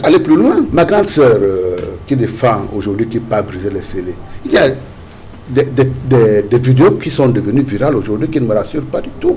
Aller plus loin, ma grande sœur qui défend aujourd'hui, qui pas briser les scellés, il y a des vidéos qui sont devenues virales aujourd'hui qui ne me rassurent pas du tout.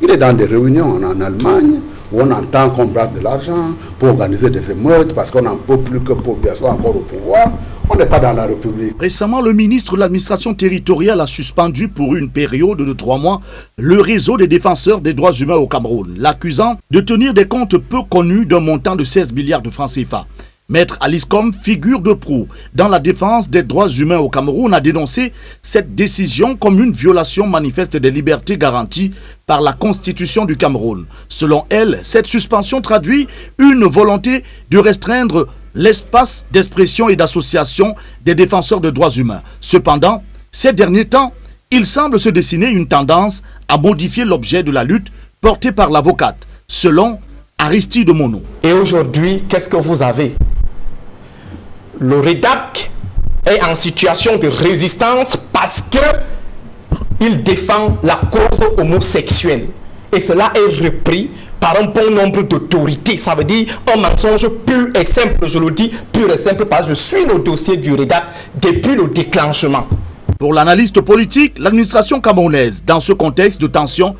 Il est dans des réunions en Allemagne où on entend qu'on brasse de l'argent pour organiser des émeutes parce qu'on n'en peut plus que pour bien soit encore au pouvoir. On n'est pas dans la République. Récemment, le ministre de l'administration territoriale a suspendu pour une période de 3 mois le réseau des défenseurs des droits humains au Cameroun, l'accusant de tenir des comptes peu connus d'un montant de 16 milliards de francs CFA. Maître Alice Com, figure de proue dans la défense des droits humains au Cameroun, a dénoncé cette décision comme une violation manifeste des libertés garanties par la Constitution du Cameroun. Selon elle, cette suspension traduit une volonté de restreindre l'espace d'expression et d'association des défenseurs de droits humains. Cependant, ces derniers temps, il semble se dessiner une tendance à modifier l'objet de la lutte portée par l'avocate, selon Aristide Mono. Et aujourd'hui, qu'est-ce que vous avez? Le REDAC est en situation de résistance parce qu'il défend la cause homosexuelle. Et cela est repris par un bon nombre d'autorités. Ça veut dire un mensonge pur et simple. Je le dis pur et simple parce que je suis le dossier du REDAC depuis le déclenchement. Pour l'analyste politique, l'administration camerounaise, dans ce contexte de tension,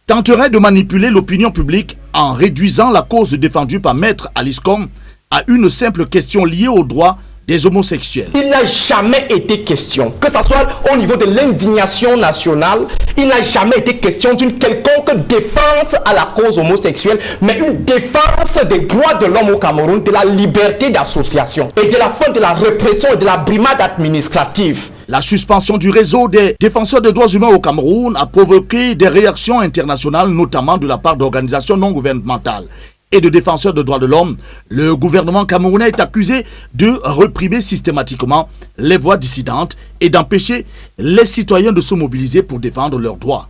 tenterait de manipuler l'opinion publique en réduisant la cause défendue par Maître Alice Com à une simple question liée aux droits des homosexuels. Il n'a jamais été question, que ce soit au niveau de l'indignation nationale, il n'a jamais été question d'une quelconque défense à la cause homosexuelle, mais une défense des droits de l'homme au Cameroun, de la liberté d'association et de la fin de la répression et de la brimade administrative. La suspension du réseau des défenseurs des droits humains au Cameroun a provoqué des réactions internationales, notamment de la part d'organisations non gouvernementales et de défenseurs de droits de l'homme. Le gouvernement camerounais est accusé de réprimer systématiquement les voix dissidentes et d'empêcher les citoyens de se mobiliser pour défendre leurs droits.